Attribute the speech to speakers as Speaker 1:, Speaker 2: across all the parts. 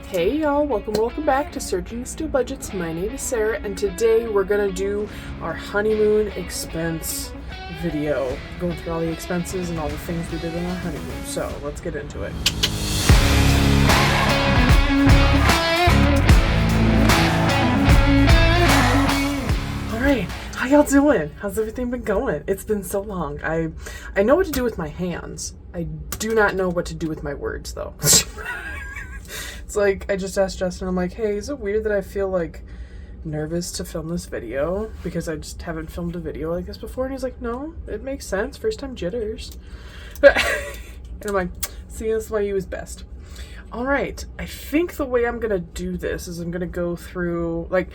Speaker 1: Hey y'all, welcome back to Searching Steal Budgets. My name is Sarah, and today we're gonna do our honeymoon expense video, going through all the expenses and all the things we did on our honeymoon. So let's get into it. Alright, how y'all doing? How's everything been going? It's been so long. I know what to do with my hands. I do not know what to do with my words though. It's like, I just asked Justin, I'm like, hey, is it weird that I feel like nervous to film this video because I just haven't filmed a video like this before? And he's like, no, it makes sense. First time jitters. And I'm like, see, that's why you is best. All right, I think the way I'm gonna do this is I'm gonna go through, like,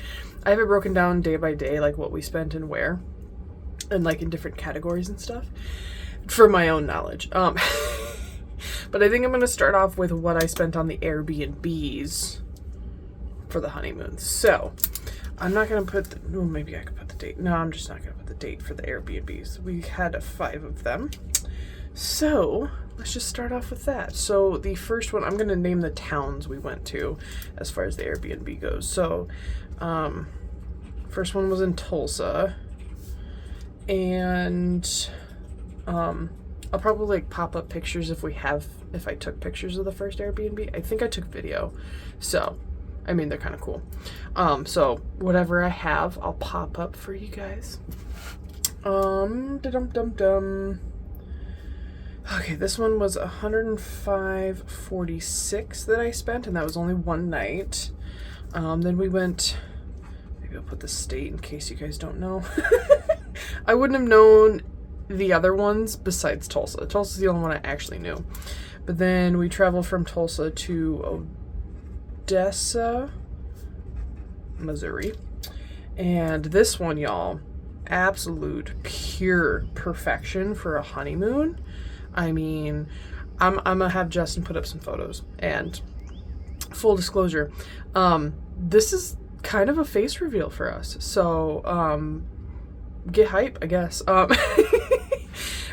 Speaker 1: I have it broken down day by day, like what we spent and where, and like in different categories and stuff, for my own knowledge. But I think I'm going to start off with what I spent on the Airbnbs for the honeymoon. So, I'm not going to put, well, maybe I could put the date. No, I'm just not going to put the date for the Airbnbs. We had 5 of them. So, let's just start off with that. So, the first one, I'm going to name the towns we went to as far as the Airbnb goes. So, first one was in Tulsa. And, I'll probably like pop up pictures if I took pictures of the first Airbnb. I think I took video. So, I mean, they're kind of cool. So whatever I have, I'll pop up for you guys. Okay, this one was $105.46 that I spent, and that was only one night. Then we went, maybe I'll put the state in case you guys don't know. I wouldn't have known the other ones besides Tulsa. Tulsa's the only one I actually knew. But then we traveled from Tulsa to Odessa, Missouri. And this one, y'all, absolute pure perfection for a honeymoon. I mean, I'm gonna have Justin put up some photos. And full disclosure, this is kind of a face reveal for us. So, get hype, I guess.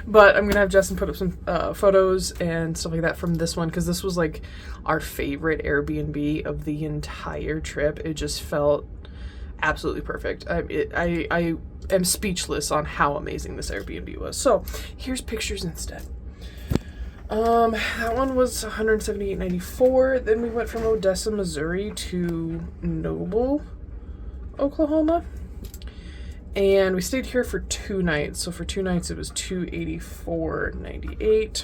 Speaker 1: But I'm gonna have Justin put up some photos and stuff like that from this one, because this was like our favorite Airbnb of the entire trip. It just felt absolutely perfect. I am speechless on how amazing this Airbnb was. So here's pictures instead. That one was $178.94. Then we went from Odessa, Missouri to Noble, Oklahoma. And we stayed here for 2 nights. So for 2 nights, it was $284.98.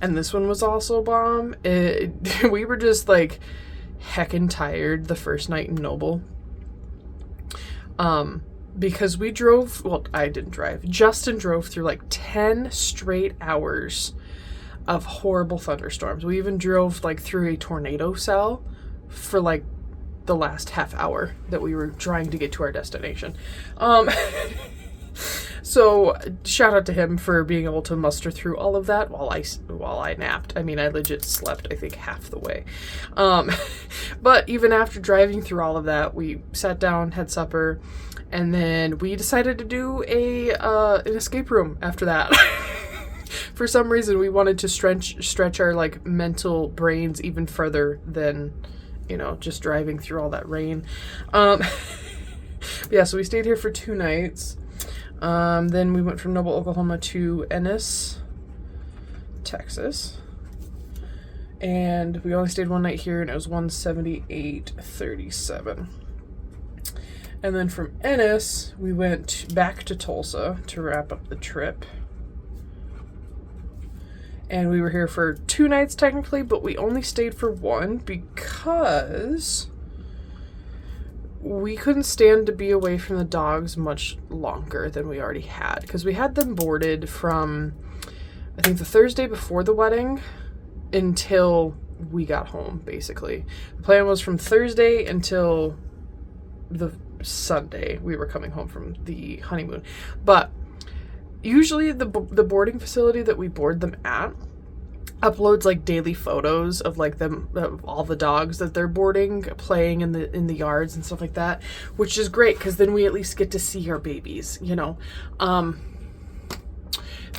Speaker 1: And this one was also bomb. We were just like heckin' tired the first night in Noble. Because we drove, well, I didn't drive. Justin drove through like 10 straight hours of horrible thunderstorms. We even drove like through a tornado cell for like the last half hour that we were trying to get to our destination. So shout out to him for being able to muster through all of that while I napped. I mean, I legit slept, I think, half the way. But even after driving through all of that, we sat down, had supper, and then we decided to do an escape room after that. For some reason, we wanted to stretch our like mental brains even further than, you know, just driving through all that rain. Yeah, so we stayed here for 2 nights. Then we went from Noble, Oklahoma to Ennis, Texas. And we only stayed 1 night here, and it was $178.37. And then from Ennis, we went back to Tulsa to wrap up the trip. And we were here for 2 nights technically, but we only stayed for 1 because we couldn't stand to be away from the dogs much longer than we already had. Because we had them boarded from, I think, the Thursday before the wedding until we got home, basically. The plan was from Thursday until the Sunday we were coming home from the honeymoon. But usually the boarding facility that we board them at uploads like daily photos of like them, of all the dogs that they're boarding, playing in the yards and stuff like that, which is great because then we at least get to see our babies, you know.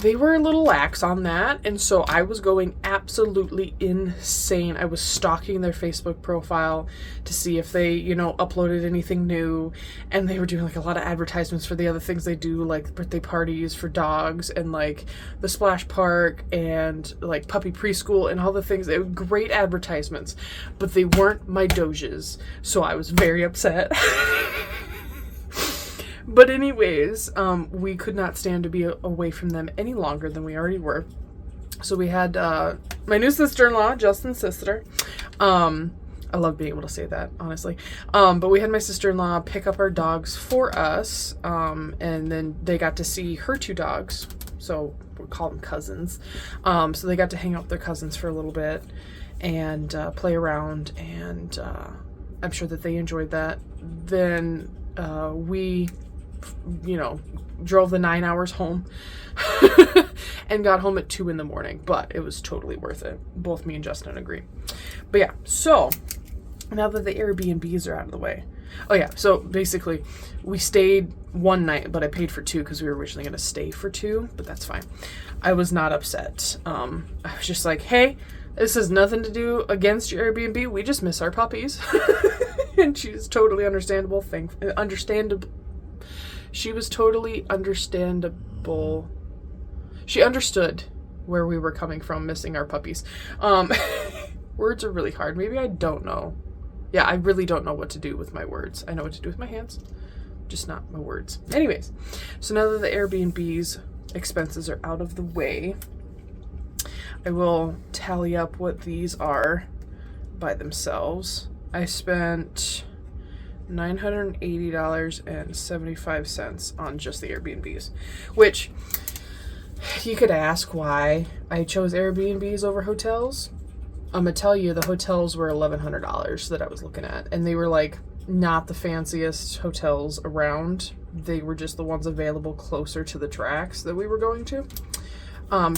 Speaker 1: they were a little lax on that, and so I was going absolutely insane. I was stalking their Facebook profile to see if they, uploaded anything new, and they were doing like a lot of advertisements for the other things they do, like birthday parties for dogs and like the splash park and like puppy preschool and all the things. They were great advertisements, but they weren't my Doges, so I was very upset. But anyways, we could not stand to be away from them any longer than we already were. So we had my new sister-in-law, Justin's sister. I love being able to say that, honestly. But we had my sister-in-law pick up our dogs for us, and then they got to see her 2 dogs. So we'll call them cousins. So they got to hang out with their cousins for a little bit and play around, and I'm sure that they enjoyed that. Then we drove the 9 hours home and got home at 2 a.m, but it was totally worth it. Both me and Justin agree. But yeah, so now that the Airbnbs are out of the way. Oh yeah, so basically we stayed one night, but I paid for 2 because we were originally going to stay for 2, but that's fine. I was not upset. I was just like, hey, this has nothing to do against your Airbnb. We just miss our puppies. And she's totally understandable. She was totally understandable. She understood where we were coming from, missing our puppies. Words are really hard. Maybe I don't know. Yeah, I really don't know what to do with my words. I know what to do with my hands, just not my words. Anyways, so now that the Airbnb's expenses are out of the way, I will tally up what these are by themselves. I spent $980.75 on just the Airbnbs, which you could ask why I chose Airbnbs over hotels. I'm gonna tell you, the hotels were $1,100 that I was looking at, and they were like not the fanciest hotels around. They were just the ones available closer to the tracks that we were going to.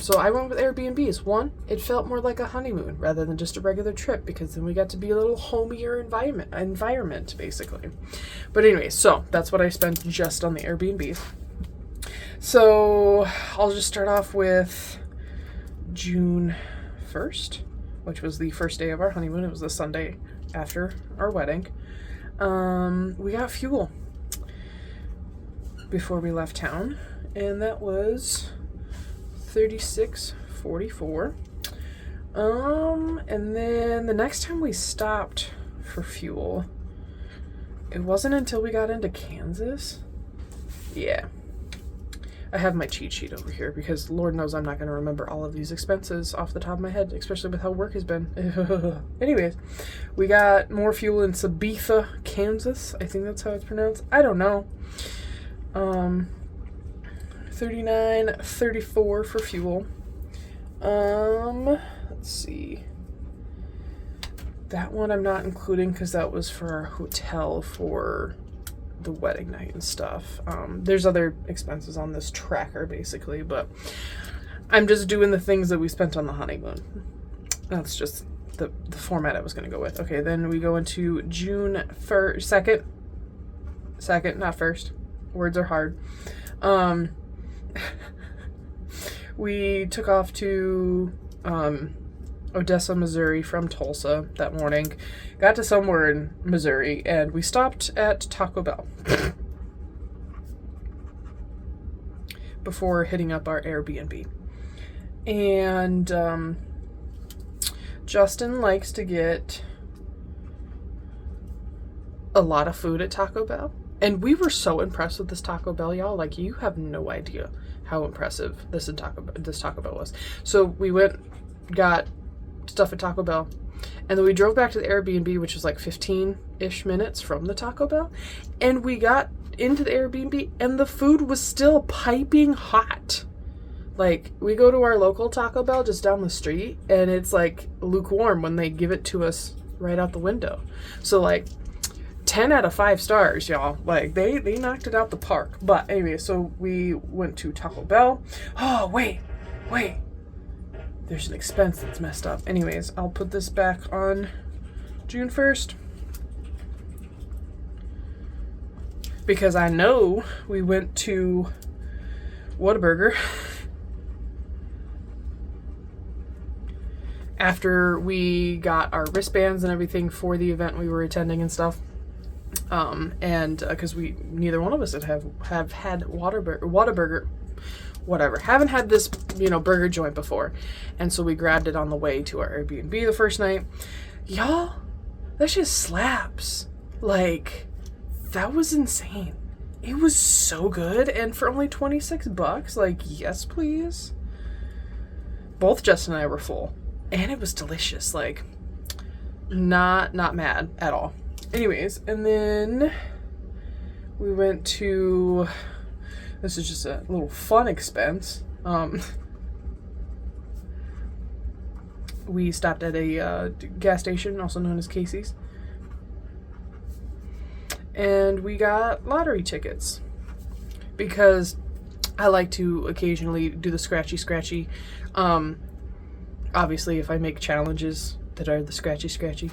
Speaker 1: So I went with Airbnbs. One, it felt more like a honeymoon rather than just a regular trip, because then we got to be a little homier environment basically. But anyway, so that's what I spent just on the Airbnbs. So I'll just start off with June 1st, which was the first day of our honeymoon. It was the Sunday after our wedding. We got fuel before we left town, and that was $36.44. And then the next time we stopped for fuel, it wasn't until we got into Kansas. Yeah. I have my cheat sheet over here because Lord knows I'm not going to remember all of these expenses off the top of my head, especially with how work has been. Anyways, we got more fuel in Sabetha, Kansas. I think that's how it's pronounced. I don't know. $39.34 for fuel. Let's see. That one I'm not including because that was for our hotel for the wedding night and stuff. There's other expenses on this tracker basically, but I'm just doing the things that we spent on the honeymoon. That's just the format I was going to go with. Okay, then we go into June 2nd. Second, not first. Words are hard. We took off to Odessa, Missouri from Tulsa that morning. Got to somewhere in Missouri, and we stopped at Taco Bell before hitting up our Airbnb. And Justin likes to get a lot of food at Taco Bell. And we were so impressed with this Taco Bell, y'all. Like, you have no idea how impressive this Taco Bell was. So we went, got stuff at Taco Bell, and then we drove back to the Airbnb, which was like 15-ish minutes from the Taco Bell. And we got into the Airbnb, and the food was still piping hot. Like, we go to our local Taco Bell just down the street, and it's like lukewarm when they give it to us right out the window. So like 10 out of 5 stars, y'all. Like, they knocked it out the park. But anyway, so we went to Taco Bell. Oh, wait. There's an expense that's messed up. Anyways, I'll put this back on June 1st. Because I know we went to Whataburger. after we got our wristbands and everything for the event we were attending and stuff, and because neither one of us have had Whataburger, whatever, haven't had this, you know, burger joint before, and so we grabbed it on the way to our Airbnb the first night. Y'all, that shit slaps. Like, that was insane. It was so good, and for only $26, like, yes please. Both Justin and I were full, and it was delicious. Like, not mad at all. Anyways, and then we went to, this is just a little fun expense. We stopped at a gas station, also known as Casey's, and we got lottery tickets because I like to occasionally do the scratchy. Obviously, if I make challenges that are the scratchy.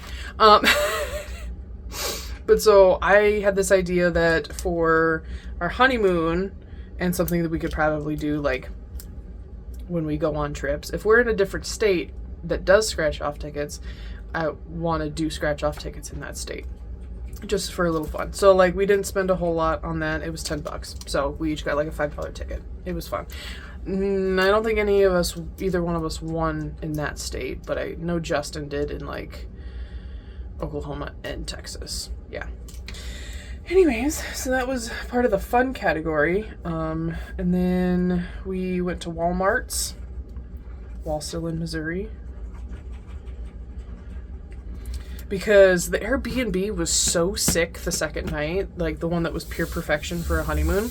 Speaker 1: But so I had this idea that for our honeymoon, and something that we could probably do like when we go on trips, if we're in a different state that does scratch off tickets, I want to do scratch off tickets in that state, just for a little fun. So like, we didn't spend a whole lot on that. It was $10, so we each got like a $5 ticket. It was fun. I don't think either one of us won in that state, but I know Justin did in like Oklahoma and Texas. Yeah. Anyways, so that was part of the fun category. And then we went to Walmart's while still in Missouri, because the Airbnb was so sick the second night, like the one that was pure perfection for a honeymoon.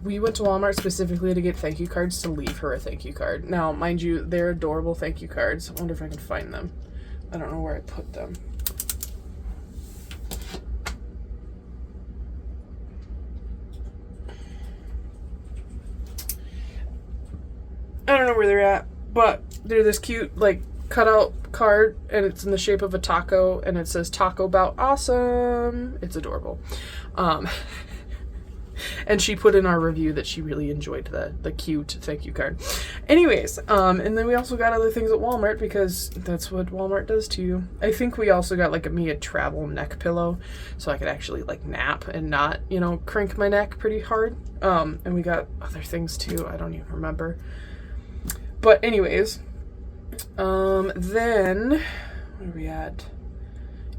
Speaker 1: We went to Walmart specifically to get thank you cards, to leave her a thank you card. Now, mind you, they're adorable thank you cards. I wonder if I can find them. I don't know where I put them. I don't know where they're at, but they're this cute, like, cutout card, and it's in the shape of a taco, and it says Taco Bout Awesome. It's adorable. And she put in our review that she really enjoyed the cute thank you card. Anyways, and then we also got other things at Walmart, because that's what Walmart does to you. I think we also got like a travel neck pillow, so I could actually like nap and not, you know, crink my neck pretty hard. And we got other things too. I don't even remember. But anyways, then where are we at?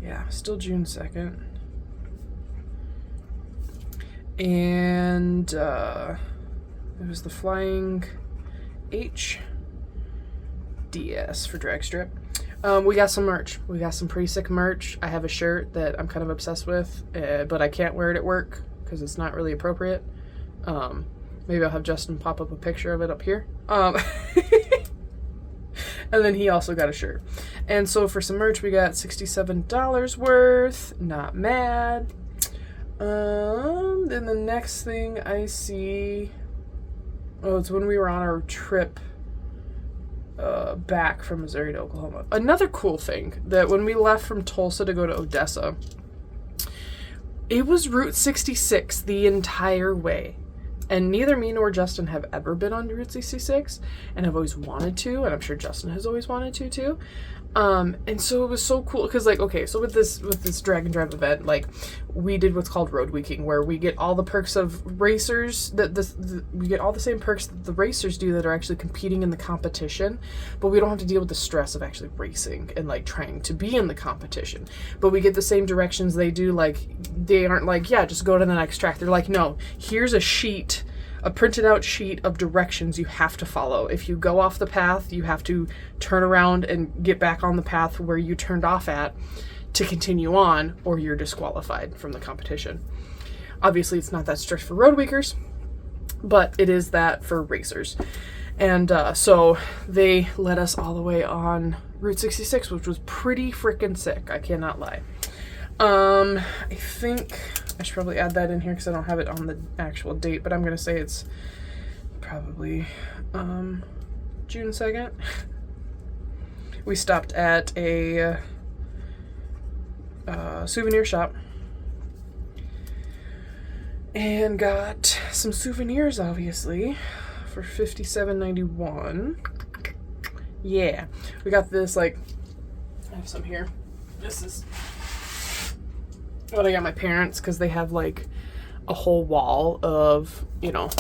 Speaker 1: Yeah, still June 2nd. And it was the Flying HDS for drag strip. We got some merch. We got some pretty sick merch. I have a shirt that I'm kind of obsessed with, but I can't wear it at work because it's not really appropriate. Maybe I'll have Justin pop up a picture of it up here. And then he also got a shirt. And so for some merch, we got $67 worth. Not mad. Then the next thing I see, it's when we were on our trip back from Missouri to Oklahoma. Another cool thing, that when we left from Tulsa to go to Odessa, it was Route 66 the entire way. And neither me nor Justin have ever been on Route 66, and I've always wanted to, and I'm sure Justin has always wanted to too. And so it was so cool, because like, okay, so with this drag and drive event, like, we did what's called road weeking, where we get all the perks of racers, we get all the same perks that the racers do that are actually competing in the competition, but we don't have to deal with the stress of actually racing and like trying to be in the competition. But we get the same directions they do. Like, they aren't like, yeah, just go to the next track. They're like, no, here's a printed out sheet of directions you have to follow. If you go off the path, you have to turn around and get back on the path where you turned off at to continue on, or you're disqualified from the competition. Obviously, it's not that strict for road weekers, but it is that for racers. And so they led us all the way on Route 66, which was pretty freaking sick. I cannot lie. I think I should probably add that in here because I don't have it on the actual date, but I'm going to say it's probably June 2nd. We stopped at a souvenir shop and got some souvenirs, obviously, for $57.91. Yeah. We got this, like, I have some here. This is what I got my parents, because they have, like, a whole wall of, you know,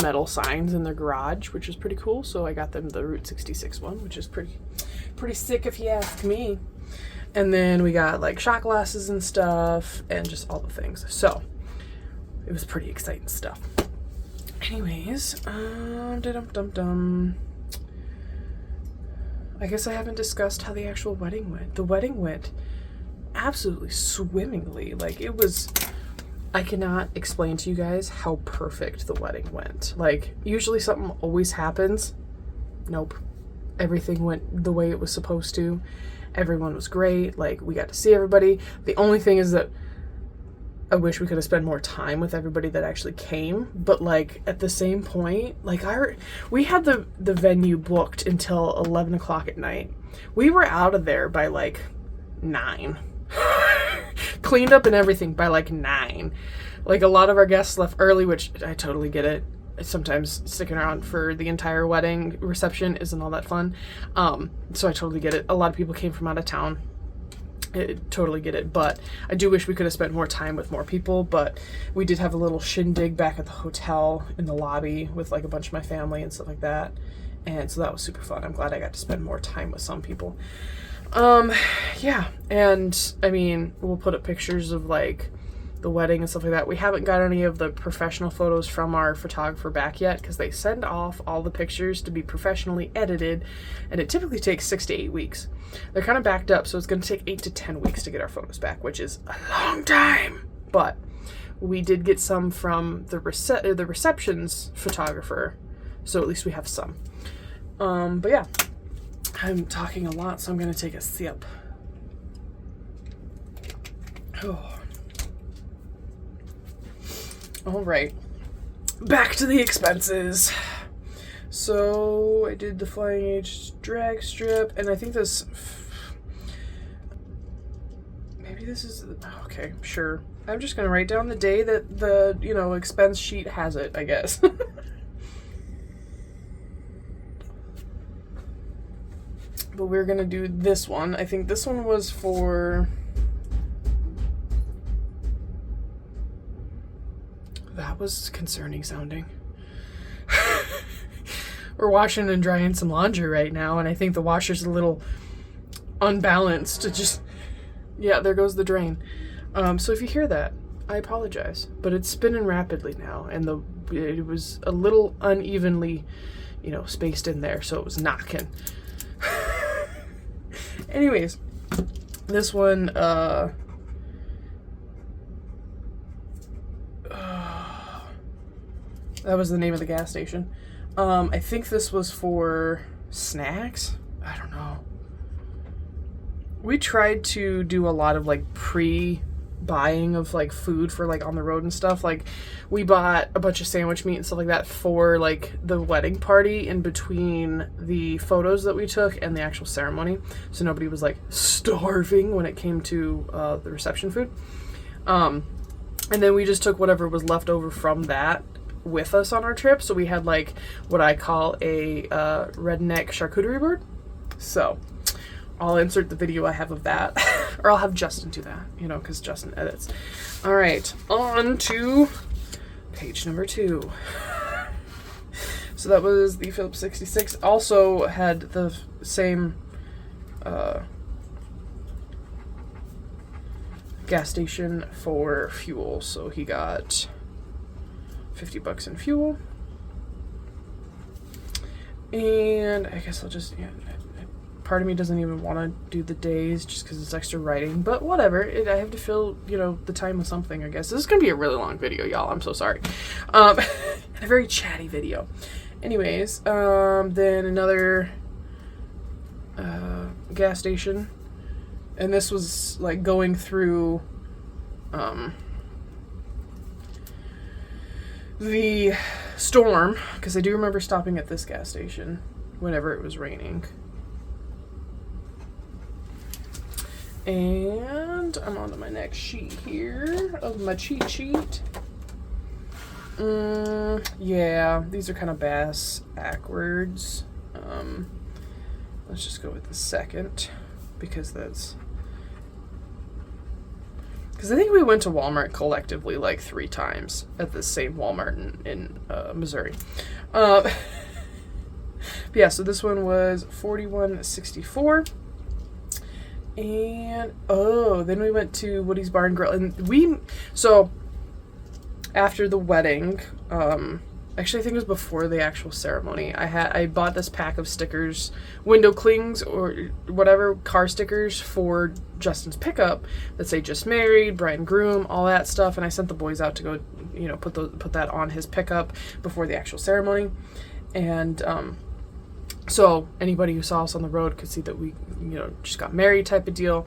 Speaker 1: metal signs in their garage, which is pretty cool. So I got them the Route 66 one, which is pretty sick if you ask me. And then we got like shot glasses and stuff and just all the things. So it was pretty exciting stuff. Anyways, I guess I haven't discussed how the actual wedding went. The wedding went absolutely swimmingly. Like, it was, I cannot explain to you guys how perfect the wedding went. Like, usually something always happens. Nope. Everything went the way it was supposed to. Everyone was great. Like, we got to see everybody. The only thing is that I wish we could have spent more time with everybody that actually came. But, like, at the same point, like, we had the venue booked until 11 o'clock at night. We were out of there by, like, 9. Cleaned up and everything by like 9. Like, a lot of our guests left early, which I totally get it. Sometimes sticking around for the entire wedding reception isn't all that fun. So I totally get it. A lot of people came from out of town. I totally get it. But I do wish we could have spent more time with more people. But we did have a little shindig back at the hotel in the lobby with like a bunch of my family and stuff like that. And so that was super fun. I'm glad I got to spend more time with some people. Yeah, and I mean, we'll put up pictures of like the wedding and stuff like that. We haven't got any of the professional photos from our photographer back yet, because they send off all the pictures to be professionally edited, and it typically takes 6 to 8 weeks. They're kind of backed up, so it's going to take 8 to 10 weeks to get our photos back, which is a long time. But we did get some from the reception's photographer, so at least we have some. But yeah. I'm talking a lot, so I'm going to take a sip. Oh. All right. Back to the expenses. So I did the Flying H drag strip, and I think this... Maybe this is... Okay, sure. I'm just going to write down the day that the, you know, expense sheet has it, I guess. But we're gonna do this one. I think this one was for... That was concerning sounding. We're washing and drying some laundry right now, and I think the washer's a little unbalanced. It just... Yeah, there goes the drain. So if you hear that, I apologize. But it's spinning rapidly now, and it was a little unevenly, you know, spaced in there, so it was knocking. Anyways, this one, that was the name of the gas station. I think this was for snacks. I don't know. We tried to do a lot of like pre-buying of like food for like on the road and stuff. Like, we bought a bunch of sandwich meat and stuff like that for like the wedding party in between the photos that we took and the actual ceremony, so nobody was like starving when it came to the reception food. And then we just took whatever was left over from that with us on our trip. So we had like what I call a redneck charcuterie board. So I'll insert the video I have of that, or I'll have Justin do that, you know, because Justin edits. All right, on to page number 2. So that was the Phillips 66. Also had the same gas station for fuel. So he got $50 in fuel. And I guess I'll just... Yeah, part of me doesn't even want to do the days just because it's extra writing, but whatever. I have to fill, you know, the time with something, I guess. This is going to be a really long video, y'all. I'm so sorry. A very chatty video. Anyways, then another gas station. And this was, like, going through the storm, because I do remember stopping at this gas station whenever it was raining. And I'm on to my next sheet here of my cheat sheet. Yeah, these are kind of backwards. let's just go with the second, because I think we went to Walmart collectively like 3 times at the same Walmart in Missouri. Yeah, so this one was $41.64. And then we went to Woody's Bar and Grill, and so after the wedding, actually I think it was before the actual ceremony, I bought this pack of stickers, window clings or whatever, car stickers for Justin's pickup that say just married, bride and groom, all that stuff, and I sent the boys out to go, put that on his pickup before the actual ceremony. And so anybody who saw us on the road could see that we, just got married type of deal.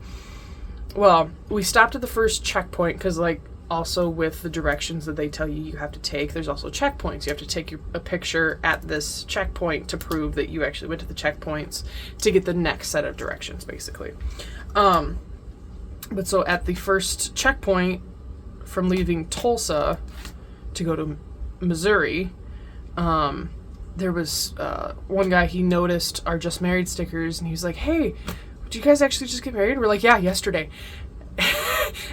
Speaker 1: Well, we stopped at the first checkpoint because, like, also with the directions that they tell you have to take, there's also checkpoints. You have to take a picture at this checkpoint to prove that you actually went to the checkpoints to get the next set of directions, basically. But so at the first checkpoint from leaving Tulsa to go to Missouri, there was one guy, he noticed our just married stickers, and he was like, hey, did you guys actually just get married? We're like, yeah, yesterday.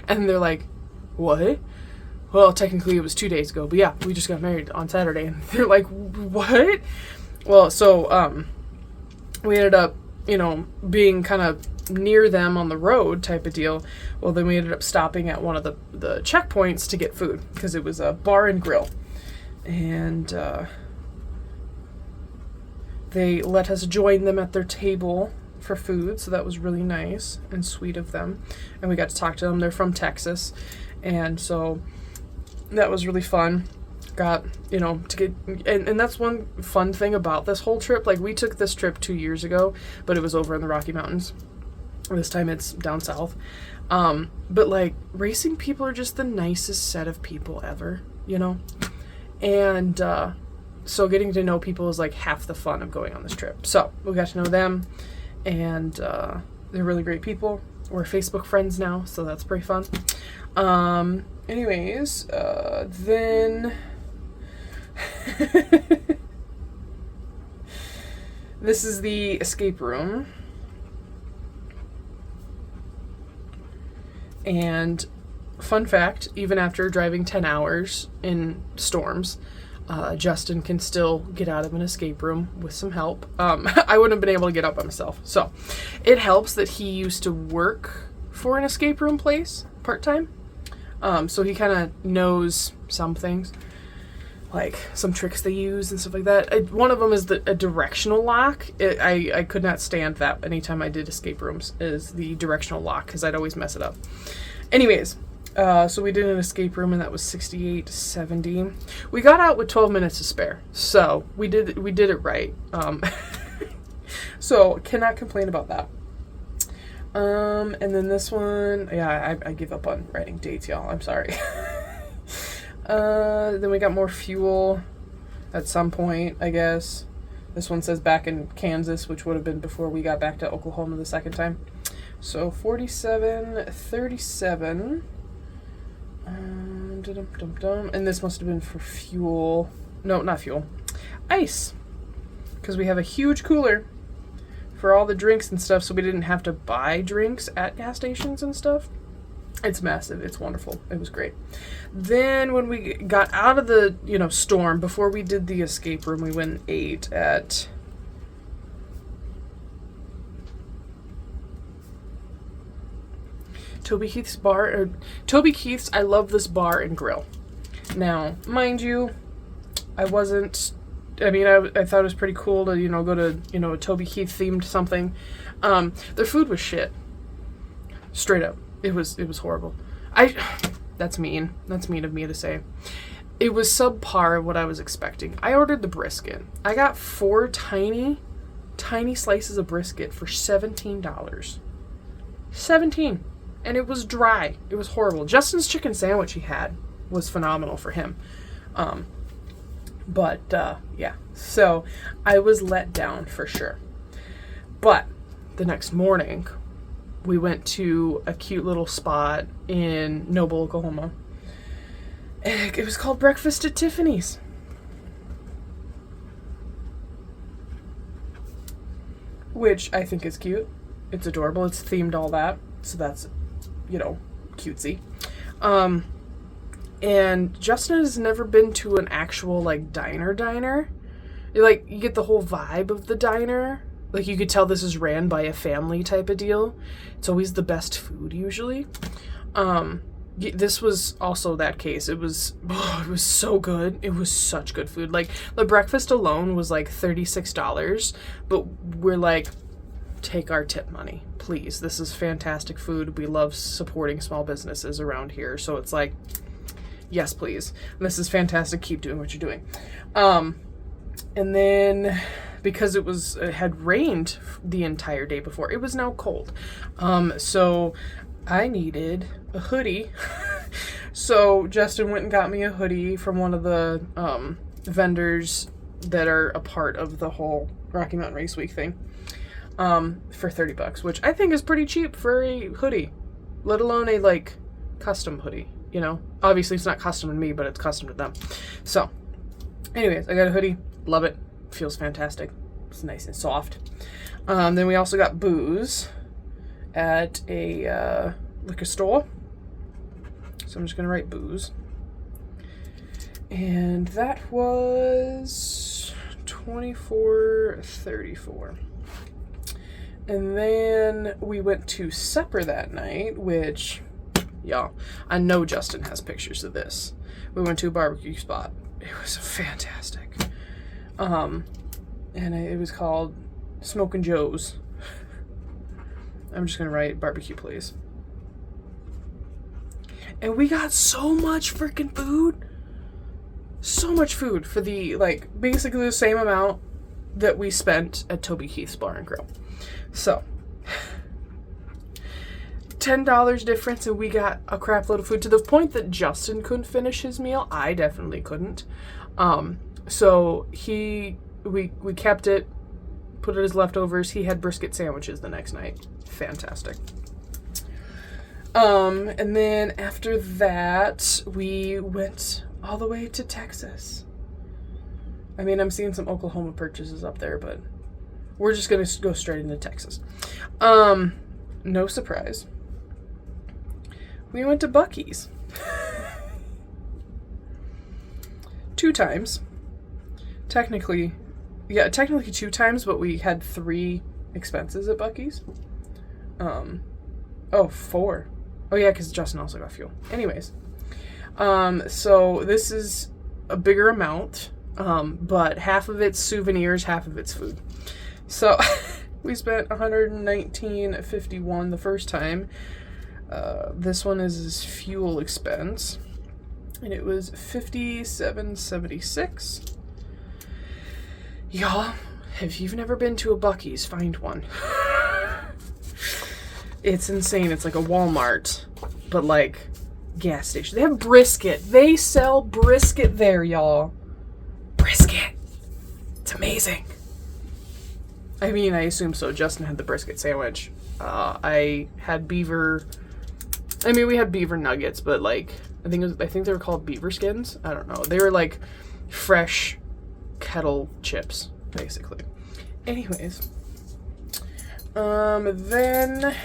Speaker 1: And they're like, what? Well, technically it was 2 days ago, but yeah, we just got married on Saturday. And they're like, what? Well, so we ended up, being kind of near them on the road type of deal. Well, then we ended up stopping at one of the checkpoints to get food, because it was a bar and grill. And they let us join them at their table for food, so that was really nice and sweet of them. And we got to talk to them. They're from Texas, and so that was really fun. Got, to get, and that's one fun thing about this whole trip. Like, we took this trip 2 years ago, but it was over in the Rocky Mountains. This time it's down south. But, like, racing people are just the nicest set of people ever, And, so getting to know people is like half the fun of going on this trip. So we got to know them, and they're really great people. We're Facebook friends now, so that's pretty fun. Anyways, then this is the escape room. And fun fact, even after driving 10 hours in storms, Justin can still get out of an escape room with some help. I wouldn't have been able to get up by myself. So it helps that he used to work for an escape room place part-time. So he kind of knows some things, like some tricks they use and stuff like that. One of them is a directional lock. I could not stand that anytime I did escape rooms, is the directional lock, because I'd always mess it up. Anyways, so we did an escape room, and that was $68.70. We got out with 12 minutes to spare, so we did it right. So cannot complain about that. And then this one, yeah, I give up on writing dates, y'all. I'm sorry. Then we got more fuel at some point, I guess. This one says back in Kansas, which would have been before we got back to Oklahoma the second time. So $47.37. And this must have been for fuel. No, not fuel. Ice. Because we have a huge cooler for all the drinks and stuff, so we didn't have to buy drinks at gas stations and stuff. It's massive. It's wonderful. It was great. Then when we got out of the, storm, before we did the escape room, we went and ate at Toby Keith's bar. Toby Keith's, I love this bar and grill. Now, mind you, I thought it was pretty cool to, go to, a Toby Keith themed something. Their food was shit. Straight up. It was horrible. That's mean. That's mean of me to say. It was subpar of what I was expecting. I ordered the brisket. I got 4 tiny slices of brisket for $17. $17. And it was dry. It was horrible. Justin's chicken sandwich he had was phenomenal for him. Yeah. So I was let down for sure. But the next morning, we went to a cute little spot in Noble, Oklahoma. It was called Breakfast at Tiffany's. which I think is cute. It's adorable. It's themed all that. So that's, cutesy. And Justin has never been to an actual, like, diner. Like, you get the whole vibe of the diner. Like, you could tell this is ran by a family type of deal. It's always the best food, usually. This was also that case. It was so good. It was such good food. Like, the breakfast alone was, like, $36. But we're like, take our tip money, please. This is fantastic food. We love supporting small businesses around here. So it's like, yes, please. And this is fantastic. Keep doing what you're doing. And then because it had rained the entire day before, it was now cold. So I needed a hoodie. So Justin went and got me a hoodie from one of the vendors that are a part of the whole Rocky Mountain Race Week thing, for $30, which I think is pretty cheap for a hoodie, let alone a, like, custom hoodie, Obviously it's not custom to me, but it's custom to them. So anyways, I got a hoodie. Love it. Feels fantastic. It's nice and soft. Then we also got booze at a liquor store. So I'm just going to write booze. And that was $24.34. And then we went to supper that night, which, y'all, I know Justin has pictures of this. We went to a barbecue spot. It was fantastic. And it was called Smokin' Joe's. I'm just gonna write barbecue, please. And we got so much freaking food. So much food for basically the same amount that we spent at Toby Keith's Bar and Grill. So, $10 difference, and we got a crap load of food to the point that Justin couldn't finish his meal. I definitely couldn't. So we kept it, put it as leftovers. He had brisket sandwiches the next night. Fantastic. And then after that, we went all the way to Texas. I mean, I'm seeing some Oklahoma purchases up there, but we're just going to go straight into Texas. No surprise. We went to Buc-ee's. 2 times. Technically 2 times, but we had 3 expenses at Buc-ee's. 4. Oh yeah, because Justin also got fuel. Anyways. So this is a bigger amount, but half of it's souvenirs, half of it's food. So we spent $119.51 the first time. This one is his fuel expense, and it was $57.76. Y'all, if you've never been to a Buc-ee's, find one. It's insane. It's like a Walmart, but like gas station. They have brisket. They sell brisket there, y'all. Brisket. It's amazing. I mean, I assume so. Justin had the brisket sandwich. I had beaver. I mean, we had beaver nuggets, but like I think they were called beaver skins. I don't know. They were like fresh kettle chips, basically. Anyways, then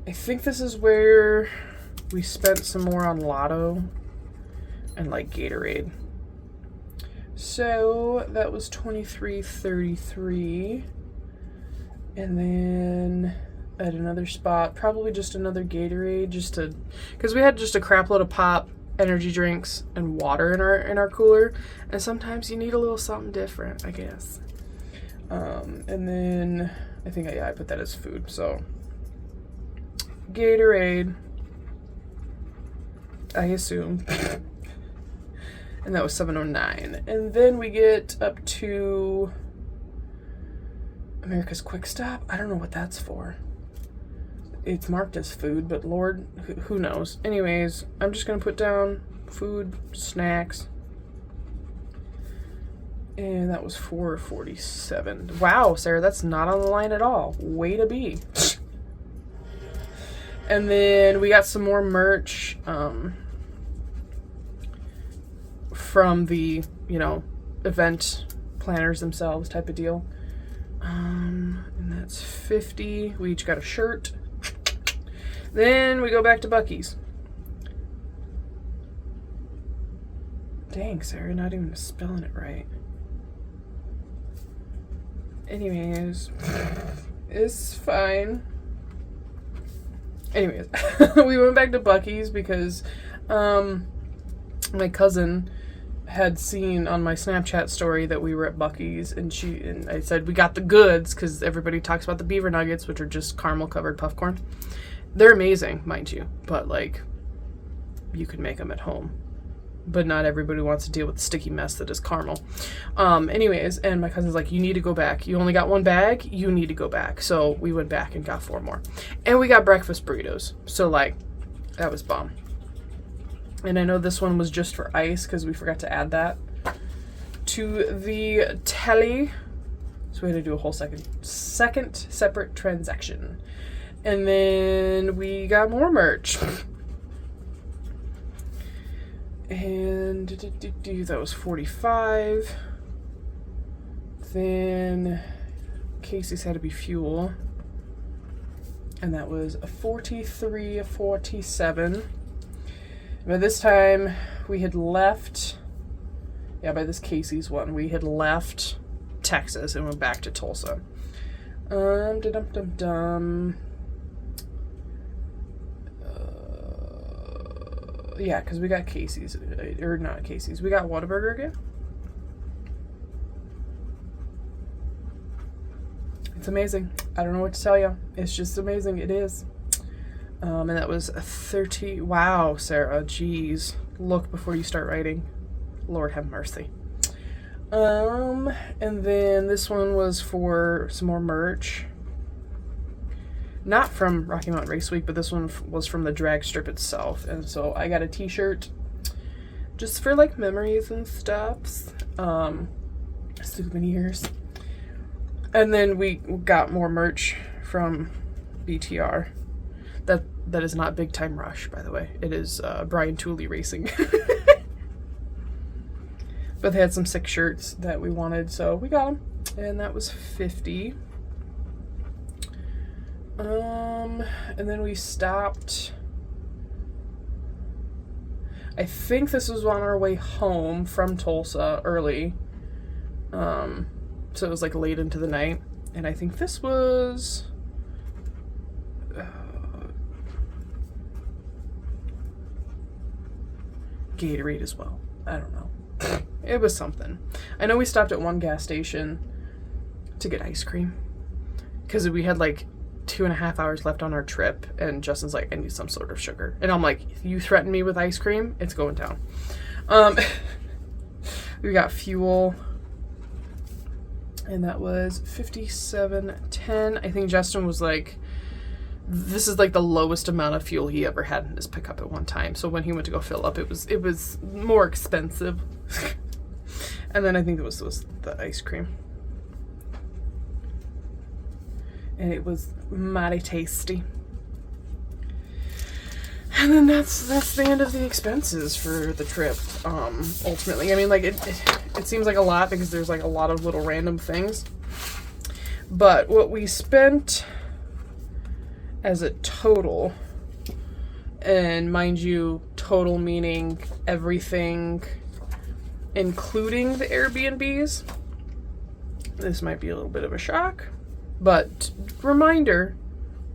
Speaker 1: I think this is where we spent some more on Lotto and like Gatorade. So that was $23.33, and then at another spot, probably just another Gatorade, because we had just a crap load of pop, energy drinks, and water in our cooler, and sometimes you need a little something different, I guess. And then I think I put that as food. So Gatorade, I assume. And that was $7.09. And then we get up to America's Quick Stop. I don't know what that's for. It's marked as food, but Lord, who knows? Anyways, I'm just going to put down food, snacks. And that was $4.47. Wow, Sarah, that's not on the line at all. Way to be. And then we got some more merch from the, event planners themselves type of deal. And that's 50. We each got a shirt. Then we go back to Buc-ee's. Dang, Sarah, not even spelling it right. Anyways, it's fine. Anyways, we went back to Buc-ee's because my cousin had seen on my Snapchat story that we were at Buc-ee's, and I said we got the goods because everybody talks about the beaver nuggets, which are just caramel covered puff corn. They're amazing, mind you, but like you could make them at home, but not everybody wants to deal with the sticky mess that is caramel. Anyways, and my cousin's like, you need to go back. You only got one bag. You need to go back. So we went back and got 4 more, and we got breakfast burritos. So like that was bomb. And I know this one was just for ice because we forgot to add that to the telly. So we had to do a whole second separate transaction. And then we got more merch. And that was 45. Then Casey's had to be fuel. And that was a 43, a 47. By this time, we had left, by this Casey's one, we had left Texas and went back to Tulsa. Yeah, because we got Casey's, or not Casey's, we got Whataburger again. It's amazing. I don't know what to tell you. It's just amazing. It is. And that was a 30. Wow, Sarah. Jeez. Look before you start writing. Lord have mercy. And then this one was for some more merch. Not from Rocky Mountain Race Week, but this one was from the drag strip itself. And so I got a t-shirt just for like memories and stuff. Souvenirs. And then we got more merch from BTR. That is not Big Time Rush, by the way. It is Brian Tooley Racing. But they had some sick shirts that we wanted, so we got them. And that was 50. And then we stopped. I think this was on our way home from Tulsa early. So it was like late into the night. And I think this was... Gatorade as well. I don't know. It was something. I know we stopped at one gas station to get ice cream because we had like 2.5 hours left on our trip, and Justin's like, I need some sort of sugar. And I'm like, you threaten me with ice cream, it's going down. We got fuel, and that was $57.10. I think Justin was like, this is like the lowest amount of fuel he ever had in his pickup at one time. So when he went to go fill up, it was more expensive. And then I think it was the ice cream. And it was mighty tasty. And then that's the end of the expenses for the trip. Ultimately, I mean, like it seems like a lot because there's like a lot of little random things. But what we spent as a total, and mind you, total meaning everything, including the Airbnbs. This might be a little bit of a shock, but reminder,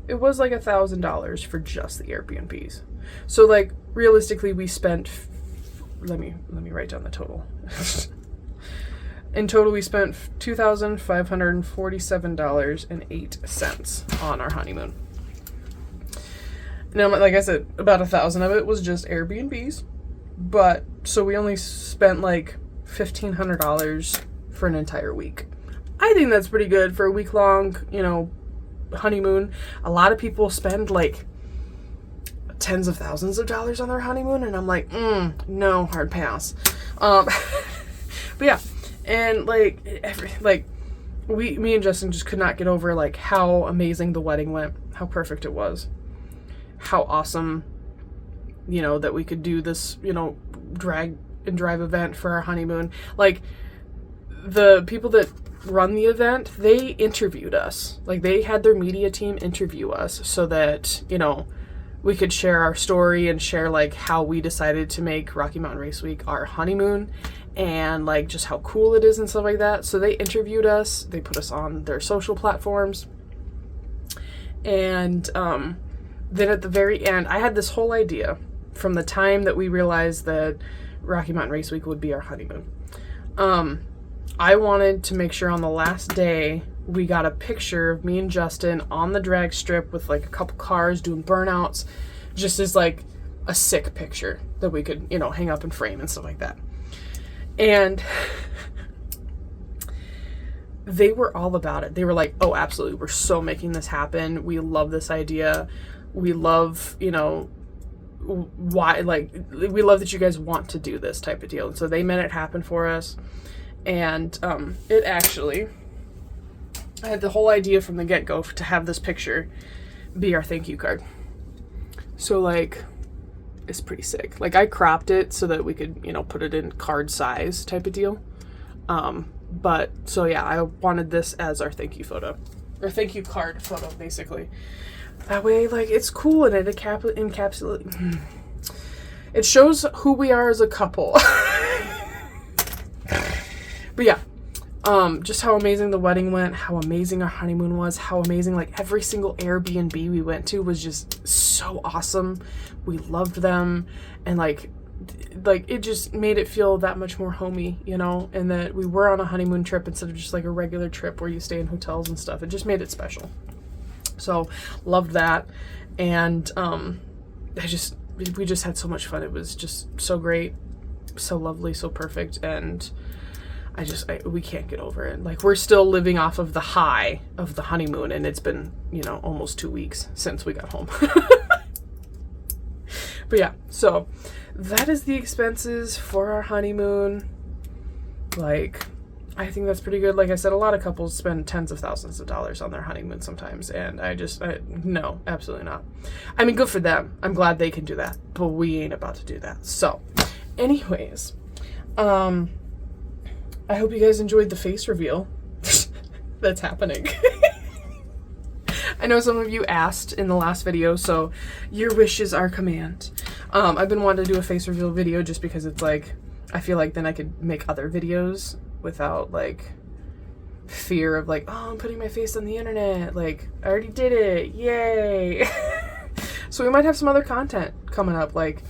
Speaker 1: it was like $1,000 for just the Airbnbs. So like realistically, we spent. Let me write down the total. In total, we spent $2,547.08 on our honeymoon. Now, like I said, about 1,000 of it was just Airbnbs, but so we only spent like $1,500 for an entire week. I think that's pretty good for a week-long, honeymoon. A lot of people spend like tens of thousands of dollars on their honeymoon, and I'm like, no, hard pass. But yeah, and me and Justin just could not get over like how amazing the wedding went, how perfect it was. How awesome, that we could do this, drag and drive event for our honeymoon. Like, the people that run the event, they interviewed us. Like, they had their media team interview us so that, you know, we could share our story and share, like, how we decided to make Rocky Mountain Race Week our honeymoon and, like, just how cool it is and stuff like that. So they interviewed us. They put us on their social platforms. And then at the very end, I had this whole idea from the time that we realized that Rocky Mountain Race Week would be our honeymoon. I wanted to make sure on the last day we got a picture of me and Justin on the drag strip with, like, a couple cars doing burnouts, just as, like, a sick picture that we could, you know, hang up and frame and stuff like that. And they were all about it. They were like, oh, absolutely, we're so making this happen. We love this idea. We love, you know, why, like, we love that you guys want to do this type of deal. And so they made it happen for us. And it actually, I had the whole idea from the get-go to have this picture be our thank you card. So, like, it's pretty sick. Like, I cropped it so that we could, you know, put it in card size type of deal. But, so yeah, I wanted this as our thank you photo. Or thank you card photo, basically. That way, like, it's cool and it encapsulates... It shows who we are as a couple. But yeah, just how amazing the wedding went, how amazing our honeymoon was, how amazing, like, every single Airbnb we went to was just so awesome. We loved them, and like it just made it feel that much more homey, you know, and that we were on a honeymoon trip instead of just like a regular trip where you stay in hotels and stuff. It just made it special. So loved that. And we just had so much fun. It was just so great, so lovely, so perfect. And we can't get over it. Like, we're still living off of the high of the honeymoon, and it's been, you know, almost 2 weeks since we got home. But yeah, so that is the expenses for our honeymoon. Like, I think that's pretty good. Like I said, a lot of couples spend tens of thousands of dollars on their honeymoon sometimes, and no, absolutely not. I mean, good for them. I'm glad they can do that, but we ain't about to do that. So, anyways, I hope you guys enjoyed the face reveal that's happening. I know some of you asked in the last video, so your wishes are command. I've been wanting to do a face reveal video just because it's like, I feel like then I could make other videos without, like, fear of, like, oh, I'm putting my face on the internet. Like, I already did it. Yay. So we might have some other content coming up, like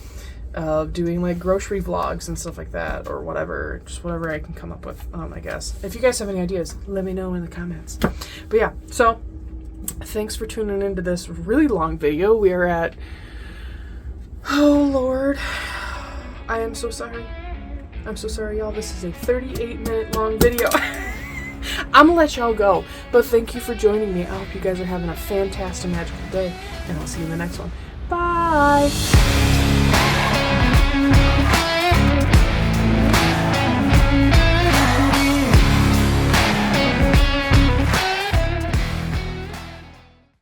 Speaker 1: doing, like, grocery vlogs and stuff like that, or whatever. Just whatever I can come up with, I guess. If you guys have any ideas, let me know in the comments. But yeah, so thanks for tuning into this really long video. We are at, oh Lord, I am so sorry. I'm so sorry, y'all. This is a 38-minute long video. I'm gonna let y'all go, but thank you for joining me. I hope you guys are having a fantastic, magical day, and I'll see you in the next one. Bye!